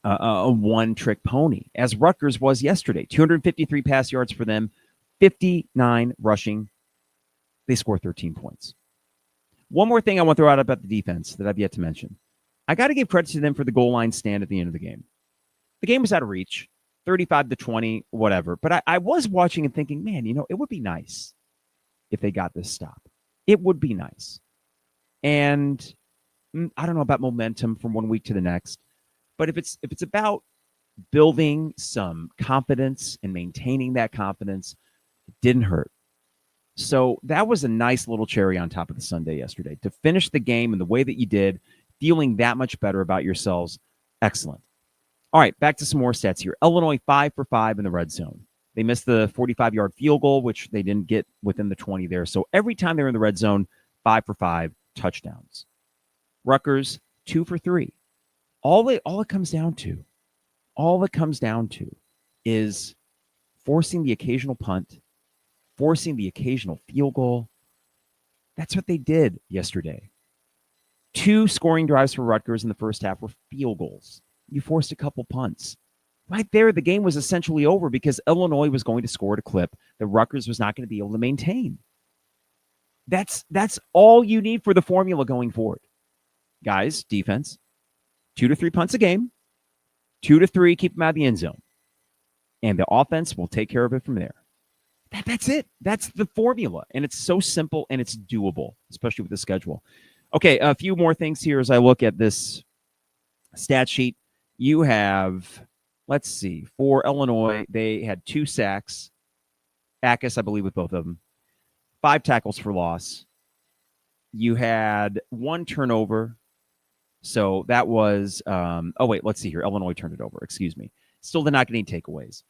a one-trick pony, as Rutgers was yesterday. 253 pass yards for them, 59 rushing. They score 13 points. One more thing I want to throw out about the defense that I've yet to mention. I got to give credit to them for the goal line stand at the end of the game. The game was out of reach, 35-20, whatever. But I was watching and thinking, man, it would be nice if they got this stop. It would be nice. And I don't know about momentum from one week to the next, but if it's about building some confidence and maintaining that confidence, it didn't hurt. So that was a nice little cherry on top of the sundae yesterday. To finish the game in the way that you did, feeling that much better about yourselves, excellent. All right, back to some more stats here. Illinois 5 for 5 in the red zone. They missed the 45-yard field goal, which they didn't get within the 20 there. So every time they were in the red zone, 5 for 5 touchdowns. Rutgers, 2 for 3. All it comes down to is forcing the occasional punt, forcing the occasional field goal. That's what they did yesterday. 2 scoring drives for Rutgers in the first half were field goals. You forced a couple punts. Right there, the game was essentially over because Illinois was going to score at a clip that Rutgers was not going to be able to maintain. That's all you need for the formula going forward. Guys, defense, 2 to 3 punts a game, 2 to 3, keep them out of the end zone. And the offense will take care of it from there. That's it. That's the formula. And it's so simple and it's doable, especially with the schedule. Okay, a few more things here as I look at this stat sheet. You have, let's see, for Illinois, they had 2 sacks. Backus, I believe, with both of them. 5 tackles for loss. You had 1 turnover. So that was, let's see here. Illinois turned it over. Excuse me. Still did not get any takeaways.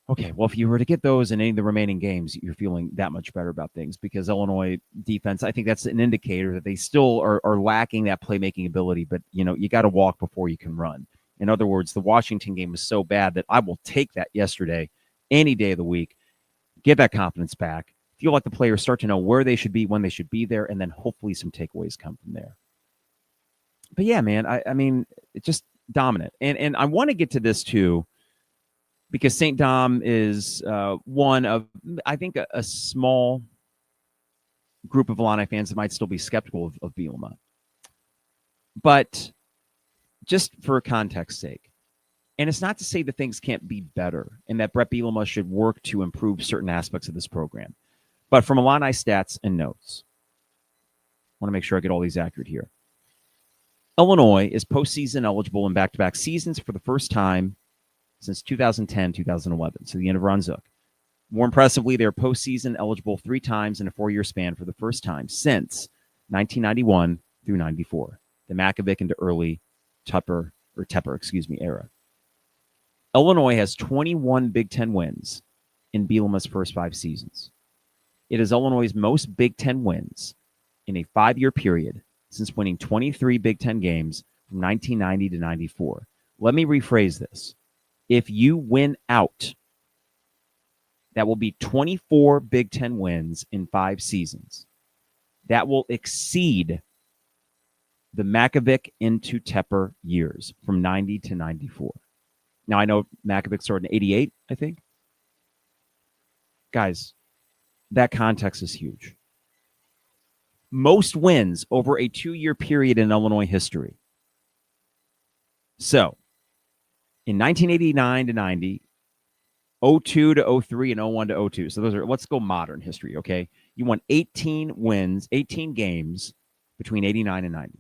Okay, well, if you were to get those in any of the remaining games, you're feeling that much better about things because Illinois defense, I think that's an indicator that they still are lacking that playmaking ability. But, you got to walk before you can run. In other words, the Washington game was so bad that I will take that yesterday any day of the week, get that confidence back, feel like the players start to know where they should be, when they should be there, and then hopefully some takeaways come from there. But yeah, man, I mean, it's just dominant. And I want to get to this too, because St. Dom is one of, I think, a small group of Illini fans that might still be skeptical of Bielema. But just for context sake, and it's not to say that things can't be better and that Brett Bielema should work to improve certain aspects of this program. But from Illini stats and notes, I want to make sure I get all these accurate here. Illinois is postseason eligible in back-to-back seasons for the first time since 2010-2011, so the end of Ron Zook. More impressively, they're postseason eligible 3 times in a 4-year span for the first time since 1991 through 94, the Makovic into early Tepper era. Illinois has 21 Big Ten wins in Bielema's first 5 seasons. It is Illinois' most Big Ten wins in a 5-year period since winning 23 Big Ten games from 1990 to 94. Let me rephrase this. If you win out, that will be 24 Big Ten wins in 5 seasons. That will exceed the Makovic into Tepper years from 90 to 94. Now, I know Makovic started in 88, I think. Guys, that context is huge. Most wins over a 2-year period in Illinois history. So, in 1989 to 90, 02 to 03, and 01 to 02. So those are, let's go modern history, okay? You won 18 wins, 18 games between 89 and 90.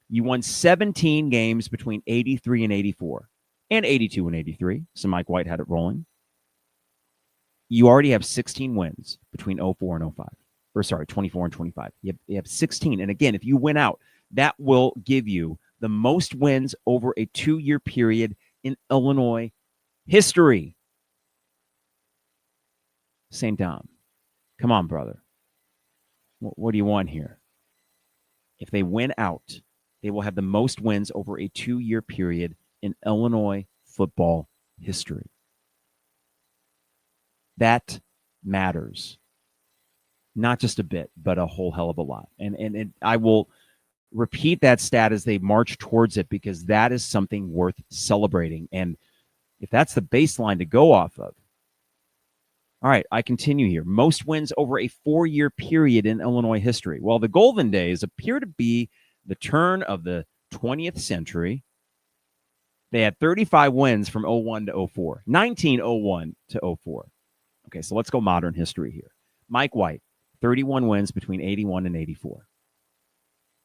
You won 17 games between 83 and 84, and 82 and 83. So Mike White had it rolling. You already have 16 wins between 04 and 05. Or sorry, 24 and 25. You have 16. And again, if you win out, that will give you the most wins over a 2-year period in Illinois history. St. Dom, come on, brother. What do you want here? If they win out, they will have the most wins over a 2-year period in Illinois football history. That matters. Not just a bit, but a whole hell of a lot. And I will repeat that stat as they march towards it because that is something worth celebrating. And if that's the baseline to go off of, all right, I continue here. Most wins over a 4-year period in Illinois history. Well, the golden days appear to be the turn of the 20th century. They had 35 wins from 01 to 04, 1901 to 04. Okay, so let's go modern history here. Mike White, 31 wins between 81 and 84.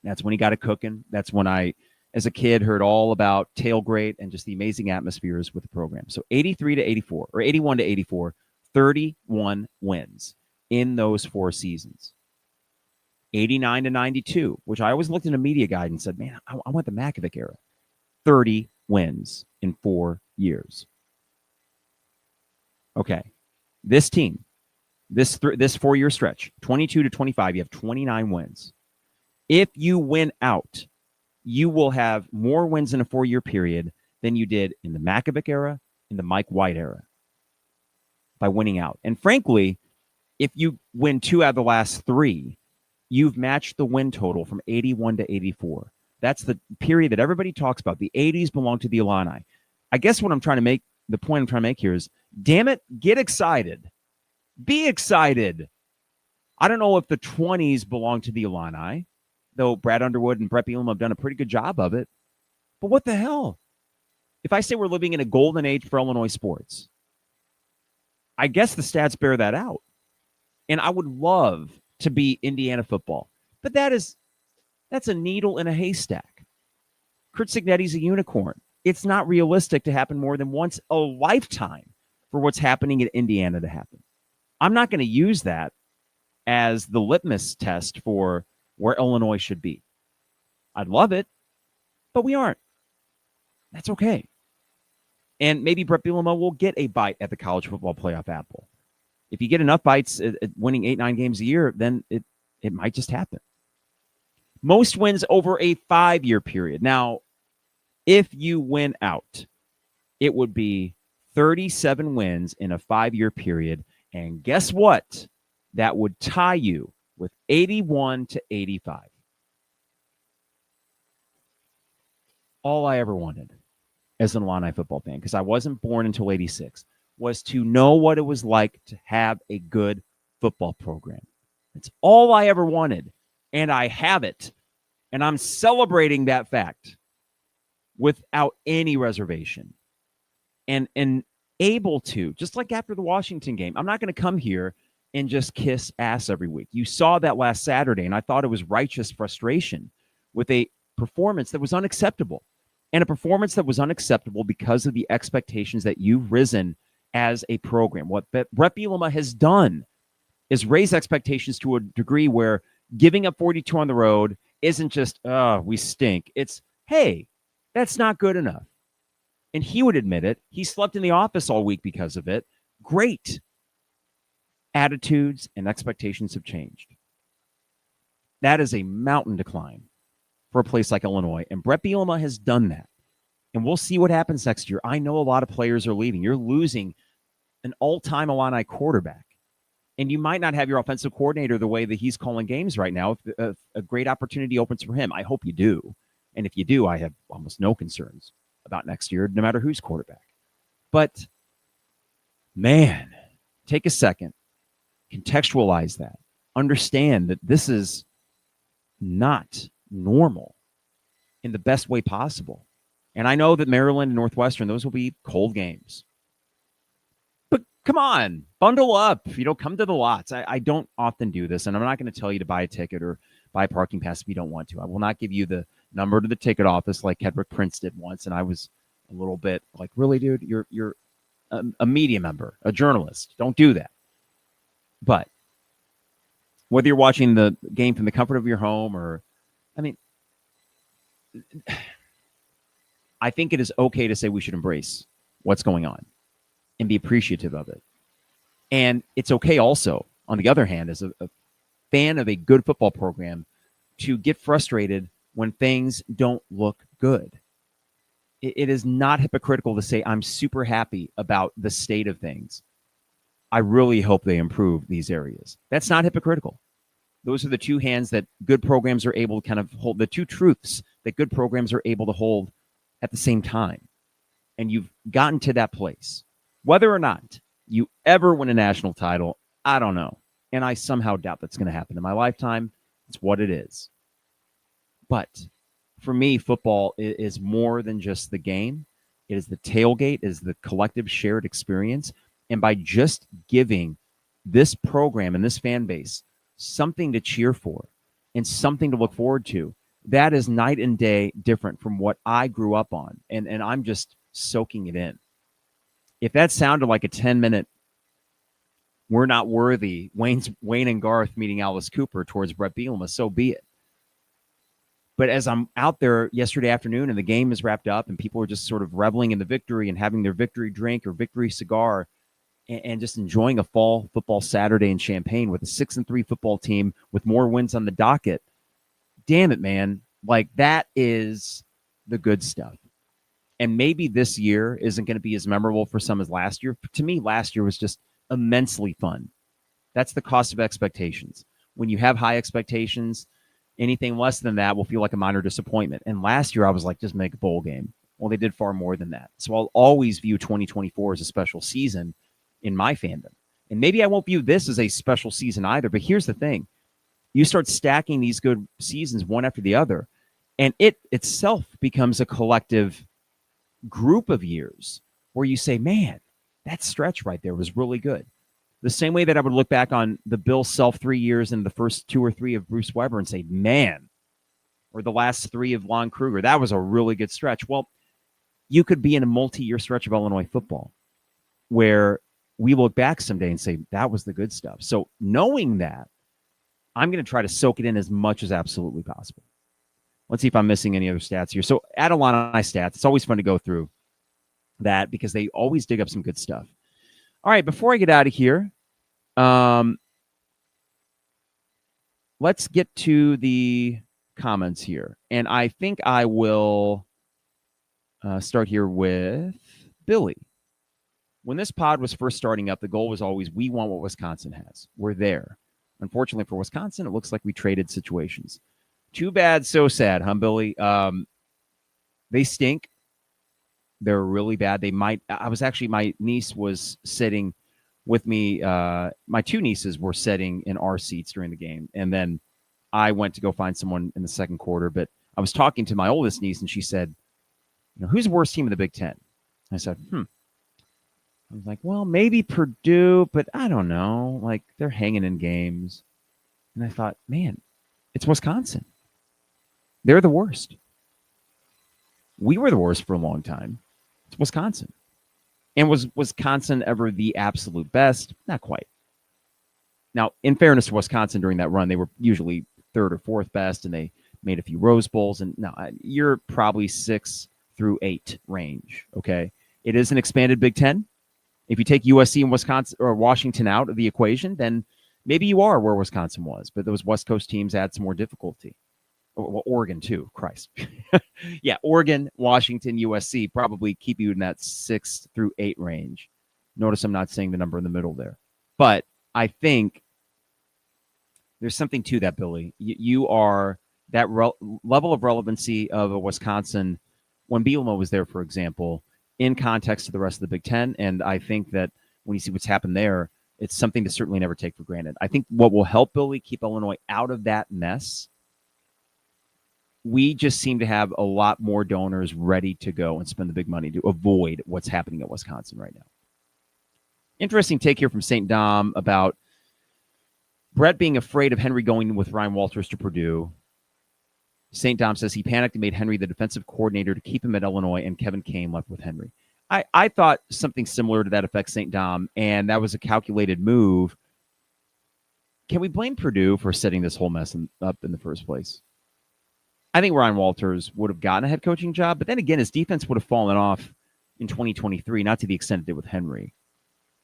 That's when he got it cooking. That's when I, as a kid, heard all about tailgate and just the amazing atmospheres with the program. So 83 to 84, or 81 to 84, 31 wins in those 4 seasons. 89 to 92, which I always looked in a media guide and said, man, I want the Makovic era. 30 wins in 4 years. Okay. This team, this 4-year stretch, 22 to 25, you have 29 wins. If you win out, you will have more wins in a 4-year period than you did in the Makovic era, in the Mike White era, by winning out. And frankly, if you win 2 out of the last 3, you've matched the win total from 81 to 84. That's the period that everybody talks about. The 80s belong to the Illini. I guess what I'm trying to make, the point I'm trying to make here is, damn it, get excited. Be excited. I don't know if the 20s belong to the Illini, though Brad Underwood and Brett Bielema have done a pretty good job of it. But what the hell? If I say we're living in a golden age for Illinois sports, I guess the stats bear that out. And I would love to be Indiana football. But that's a needle in a haystack. Curt Cignetti's a unicorn. It's not realistic to happen more than once a lifetime for what's happening in Indiana to happen. I'm not going to use that as the litmus test for where Illinois should be. I'd love it, but we aren't. That's okay. And maybe Brett Bielema will get a bite at the college football playoff apple. If you get enough bites at winning 8-9 games a year, then it might just happen. Most wins over a 5-year period. Now, if you win out, it would be 37 wins in a 5-year period. And guess what? That would tie you with 81 to 85. All I ever wanted as an Illini football fan, because I wasn't born until 86, was to know what it was like to have a good football program. It's all I ever wanted, and I have it. And I'm celebrating that fact without any reservation. And able to, just like after the Washington game, I'm not going to come here and just kiss ass every week. You saw that last Saturday, and I thought it was righteous frustration with a performance that was unacceptable. And a performance that was unacceptable because of the expectations that you've risen as a program. What Brett Bielema has done is raise expectations to a degree where giving up 42 on the road isn't just, we stink. It's, hey, that's not good enough. And he would admit it. He slept in the office all week because of it. Great. Attitudes and expectations have changed. That is a mountain to climb for a place like Illinois. And Brett Bielema has done that. And we'll see what happens next year. I know a lot of players are leaving. You're losing an all-time Illini quarterback. And you might not have your offensive coordinator the way that he's calling games right now. If a great opportunity opens for him, I hope you do. And if you do, I have almost no concerns about next year, no matter who's quarterback. But, man, take a second. Contextualize that. Understand that this is not normal in the best way possible. And I know that Maryland and Northwestern, those will be cold games. But come on, bundle up. Come to the lots. I don't often do this, and I'm not going to tell you to buy a ticket or buy a parking pass if you don't want to. I will not give you the number to the ticket office like Hedrick Prince did once, and I was a little bit like, really, dude? You're a media member, a journalist. Don't do that. But whether you're watching the game from the comfort of your home I think it is okay to say we should embrace what's going on and be appreciative of it. And it's okay also, on the other hand, as a fan of a good football program, to get frustrated when things don't look good. It is not hypocritical to say, I'm super happy about the state of things. I really hope they improve these areas. That's not hypocritical. Those are the two hands that good programs are able to kind of hold, the two truths that good programs are able to hold at the same time. And you've gotten to that place. Whether or not you ever win a national title, I don't know. And I somehow doubt that's going to happen in my lifetime. It's what it is. But for me, football is more than just the game. It is the tailgate, it is the collective shared experience. And by just giving this program and this fan base something to cheer for and something to look forward to, that is night and day different from what I grew up on. And I'm just soaking it in. If that sounded like a 10-minute, we're not worthy, Wayne and Garth meeting Alice Cooper towards Brett Bielema, so be it. But as I'm out there yesterday afternoon and the game is wrapped up and people are just sort of reveling in the victory and having their victory drink or victory cigar, and just enjoying a fall football Saturday in Champaign with a 6-3 football team with more wins on the docket. Damn it, man. Like, that is the good stuff. And maybe this year isn't going to be as memorable for some as last year. To me, last year was just immensely fun. That's the cost of expectations. When you have high expectations, anything less than that will feel like a minor disappointment. And last year I was like, just make a bowl game. Well, they did far more than that. So I'll always view 2024 as a special season in my fandom. And maybe I won't view this as a special season either. But here's the thing. You start stacking these good seasons one after the other, and it itself becomes a collective group of years where you say, man, that stretch right there was really good. The same way that I would look back on the Bill Self 3 years and the first 2 or 3 of Bruce Weber and say, man, or the last 3 of Lon Kruger, that was a really good stretch. Well, you could be in a multi-year stretch of Illinois football where we look back someday and say, that was the good stuff. So knowing that, I'm going to try to soak it in as much as absolutely possible. Let's see if I'm missing any other stats here. So at Illini stats, it's always fun to go through that because they always dig up some good stuff. All right, before I get out of here, let's get to the comments here. And I think I will start here with Billy. When this pod was first starting up, the goal was always, we want what Wisconsin has. We're there. Unfortunately for Wisconsin, it looks like we traded situations. Too bad, so sad, huh, Billy? They stink. They're really bad. They might. My niece was sitting with me. My 2 nieces were sitting in our seats during the game. And then I went to go find someone in the second quarter. But I was talking to my oldest niece, and she said, who's the worst team in the Big Ten? I said, I was like, well, maybe Purdue, but I don't know. Like, they're hanging in games. And I thought, man, it's Wisconsin. They're the worst. We were the worst for a long time. It's Wisconsin. And was Wisconsin ever the absolute best? Not quite. Now, in fairness to Wisconsin, during that run, they were usually 3rd or 4th best, and they made a few Rose Bowls. And now you're probably 6 through 8 range, okay? It is an expanded Big Ten. If you take USC and Wisconsin or Washington out of the equation, then maybe you are where Wisconsin was. But those West Coast teams add some more difficulty. Well, Oregon, too. Christ. Yeah, Oregon, Washington, USC probably keep you in that 6 through 8 range. Notice I'm not saying the number in the middle there. But I think there's something to that, Billy. You are that level of relevancy of a Wisconsin when Bielema was there, for example, in context to the rest of the Big Ten. And I think that when you see what's happened there, it's something to certainly never take for granted. I think what will help Billy keep Illinois out of that mess, we just seem to have a lot more donors ready to go and spend the big money to avoid what's happening at Wisconsin right now. Interesting take here from St. Dom about Brett being afraid of Henry going with Ryan Walters to Purdue. St. Dom says he panicked and made Henry the defensive coordinator to keep him at Illinois, and Kevin Kane left with Henry. I thought something similar to that effect, St. Dom, and that was a calculated move. Can we blame Purdue for setting this whole mess up in the first place? I think Ryan Walters would have gotten a head coaching job, but then again, his defense would have fallen off in 2023, not to the extent it did with Henry.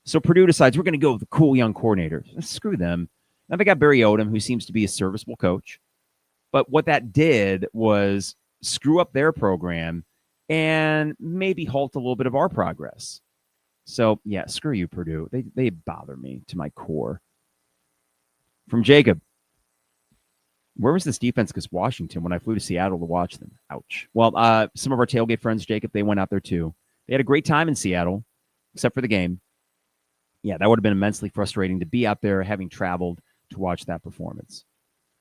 So Purdue decides we're going to go with the cool young coordinator. Screw them. Now they got Barry Odom, who seems to be a serviceable coach. But what that did was screw up their program and maybe halt a little bit of our progress. So, yeah, screw you, Purdue. They bother me to my core. From Jacob. Where was this defense against Washington when I flew to Seattle to watch them? Ouch. Well, some of our tailgate friends, Jacob, they went out there too. They had a great time in Seattle, except for the game. Yeah, that would have been immensely frustrating to be out there having traveled to watch that performance.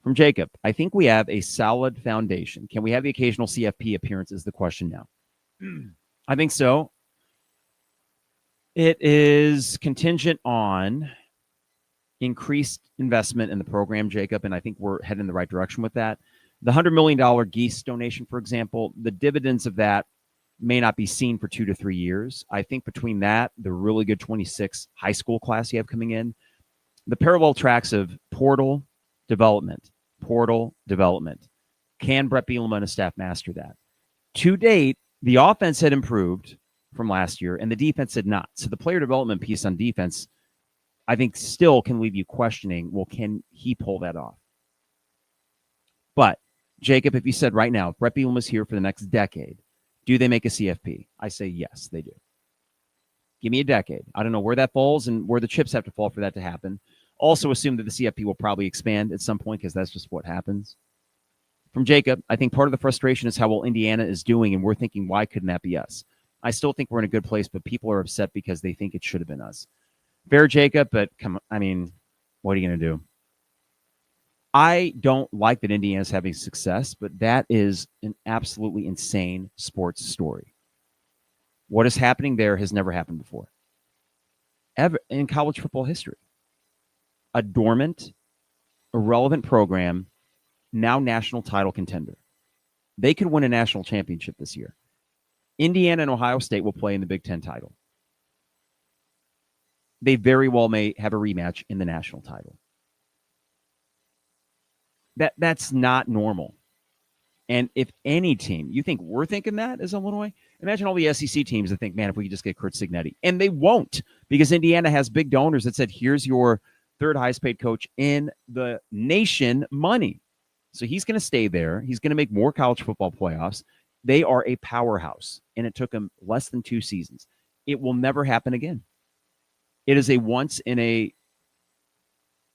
From Jacob, I think we have a solid foundation. Can we have the occasional CFP appearance is the question now. I think so. It is contingent on increased investment in the program, Jacob, and I think we're heading in the right direction with that. The $100 million Geese donation, for example, the dividends of that may not be seen for 2 to 3 years. I think between that, the really good 26 high school class you have coming in, the parallel tracks of portal development. Can Brett Bielema and his staff master that? To date, the offense had improved from last year, and the defense did not. So the player development piece on defense, I think, still can leave you questioning, well, can he pull that off? But, Jacob, if you said right now, if Brett Bielema was here for the next decade, do they make a CFP? I say yes, they do. Give me a decade. I don't know where that falls and where the chips have to fall for that to happen. Also assume that the CFP will probably expand at some point because that's just what happens. From Jacob, I think part of the frustration is how well Indiana is doing, and we're thinking, why couldn't that be us? I still think we're in a good place, but people are upset because they think it should have been us. Fair, Jacob, but come on, I mean, what are you going to do? I don't like that Indiana's having success, but that is an absolutely insane sports story. What is happening there has never happened before, ever in college football history. A dormant, irrelevant program, now national title contender. They could win a national championship this year. Indiana and Ohio State will play in the Big Ten title. They very well may have a rematch in the national title. That's not normal. And if any team, you think we're thinking that as Illinois, imagine all the SEC teams that think, man, if we could just get Curt Cignetti. And they won't, because Indiana has big donors that said, here's your third highest paid coach in the nation money. So he's going to stay there. He's going to make more college football playoffs. They are a powerhouse, and it took them less than 2 seasons. It will never happen again. It is a once in a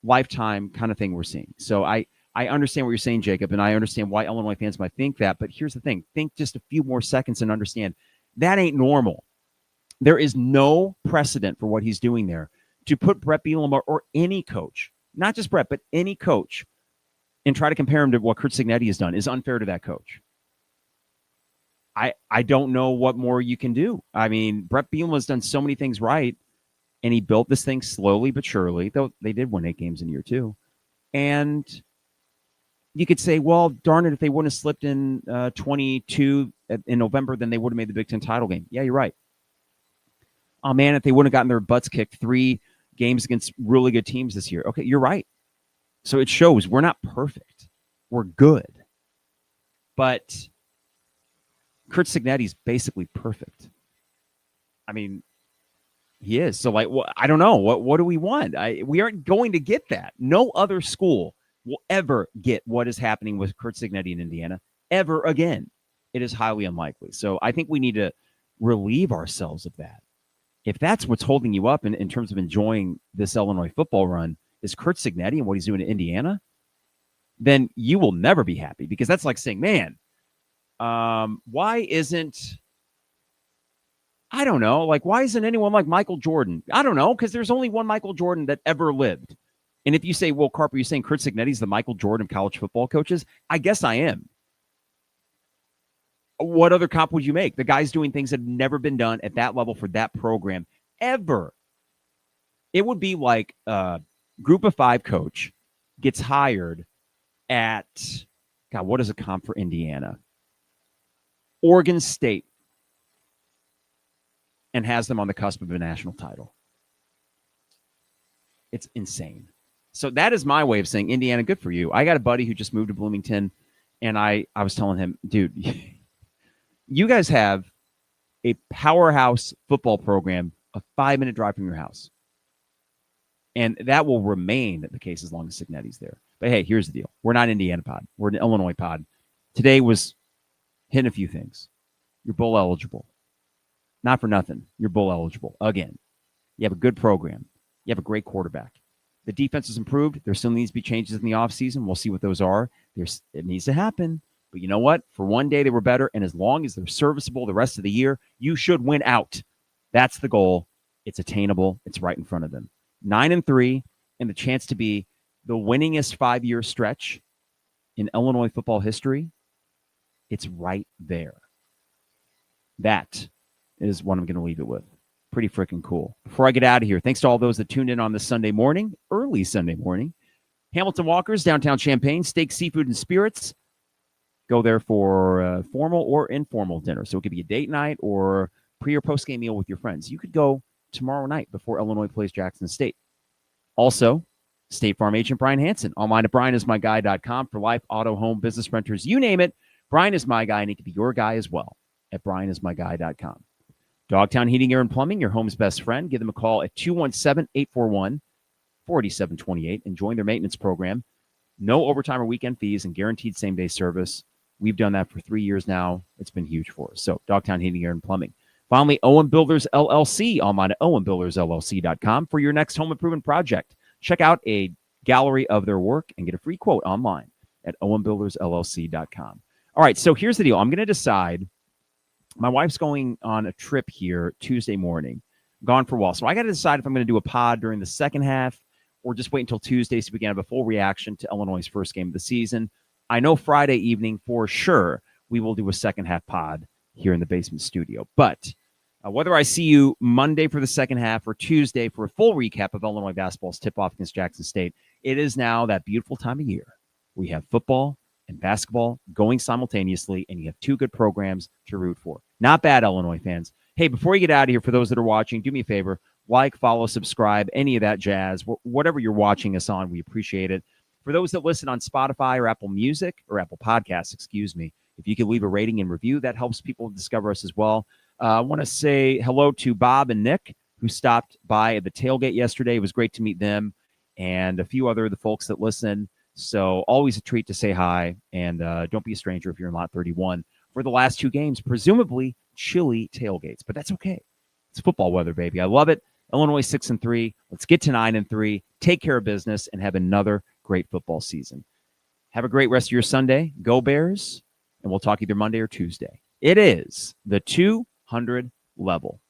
lifetime kind of thing we're seeing. So I understand what you're saying, Jacob, and I understand why Illinois fans might think that. But here's the thing. Think just a few more seconds and understand that ain't normal. There is no precedent for what he's doing there. To put Brett Bielema or any coach, not just Brett, but any coach, and try to compare him to what Curt Cignetti has done is unfair to that coach. I don't know what more you can do. I mean, Brett Bielema has done so many things right, and he built this thing slowly but surely, though they did win 8 games in year 2. And you could say, well, darn it, if they wouldn't have slipped in 22 in November, then they would have made the Big Ten title game. Yeah, you're right. Oh, man, if they wouldn't have gotten their butts kicked 3 games against really good teams this year. Okay, you're right. So it shows we're not perfect. We're good. But Curt Cignetti's basically perfect. I mean, he is. So, like, I don't know. What do we want? We aren't going to get that. No other school will ever get what is happening with Curt Cignetti in Indiana ever again. It is highly unlikely. So I think we need to relieve ourselves of that. If that's what's holding you up in terms of enjoying this Illinois football run is Curt Cignetti and what he's doing in Indiana, then you will never be happy, because that's like saying, man, why isn't, I don't know, like, why isn't anyone like Michael Jordan? I don't know, because there's only one Michael Jordan that ever lived. And if you say, well, Carper, you're saying Curt Cignetti's the Michael Jordan of college football coaches? I guess I am. What other comp would you make? The guy's doing things that have never been done at that level for that program ever. It would be like a group of 5 coach gets hired at, God, what is a comp for Indiana? Oregon State, and has them on the cusp of a national title. It's insane. So that is my way of saying, Indiana, good for you. I got a buddy who just moved to Bloomington, and I was telling him, dude, you guys have a powerhouse football program a 5-minute drive from your house. And that will remain the case as long as Cignetti's there. But hey, here's the deal. We're not Indiana pod. We're an Illinois pod. Today was hitting a few things. You're bowl eligible. Not for nothing. You're bowl eligible. Again, you have a good program. You have a great quarterback. The defense has improved. There still needs to be changes in the offseason. We'll see what those are. It needs to happen. But you know what? For one day, they were better. And as long as they're serviceable the rest of the year, you should win out. That's the goal. It's attainable. It's right in front of them. 9-3, and the chance to be the winningest 5-year stretch in Illinois football history. It's right there. That is what I'm going to leave it with. Pretty freaking cool. Before I get out of here, thanks to all those that tuned in on this Sunday morning, early Sunday morning. Hamilton Walkers, downtown Champaign, steak, seafood, and spirits. Go there for formal or informal dinner. So it could be a date night or pre or post-game meal with your friends. You could go tomorrow night before Illinois plays Jackson State. Also, State Farm agent Brian Hansen. Online at brianismyguy.com for life, auto, home, business renters, you name it. Brian is my guy, and he can be your guy as well at brianismyguy.com. Dogtown Heating, Air, and Plumbing, your home's best friend. Give them a call at 217-841-4728 and join their maintenance program. No overtime or weekend fees and guaranteed same-day service. We've done that for 3 years now. It's been huge for us. So Dogtown Heating, Air, and Plumbing. Finally, Owen Builders LLC, online at owenbuildersllc.com for your next home improvement project. Check out a gallery of their work and get a free quote online at owenbuildersllc.com. All right, so here's the deal. I'm going to decide. My wife's going on a trip here Tuesday morning, gone for a while. So I got to decide if I'm going to do a pod during the second half or just wait until Tuesday so we can have a full reaction to Illinois' first game of the season. I know Friday evening for sure we will do a second half pod here in the basement studio. But whether I see you Monday for the second half or Tuesday for a full recap of Illinois basketball's tip-off against Jackson State, it is now that beautiful time of year. We have football and basketball going simultaneously, and you have two good programs to root for. Not bad, Illinois fans. Hey, before you get out of here, for those that are watching, do me a favor. Like, follow, subscribe, any of that jazz. Whatever you're watching us on, we appreciate it. For those that listen on Spotify or Apple Music, or Apple Podcasts, excuse me, if you could leave a rating and review, that helps people discover us as well. I want to say hello to Bob and Nick, who stopped by at the tailgate yesterday. It was great to meet them, and a few other of the folks that listen. So always a treat to say hi, and don't be a stranger if you're in Lot 31 for the last two games, presumably chilly tailgates. But that's okay. It's football weather, baby. I love it. Illinois 6-3. Let's get to 9-3. Take care of business and have another great football season. Have a great rest of your Sunday. Go Bears, and we'll talk either Monday or Tuesday. It is the 200 level.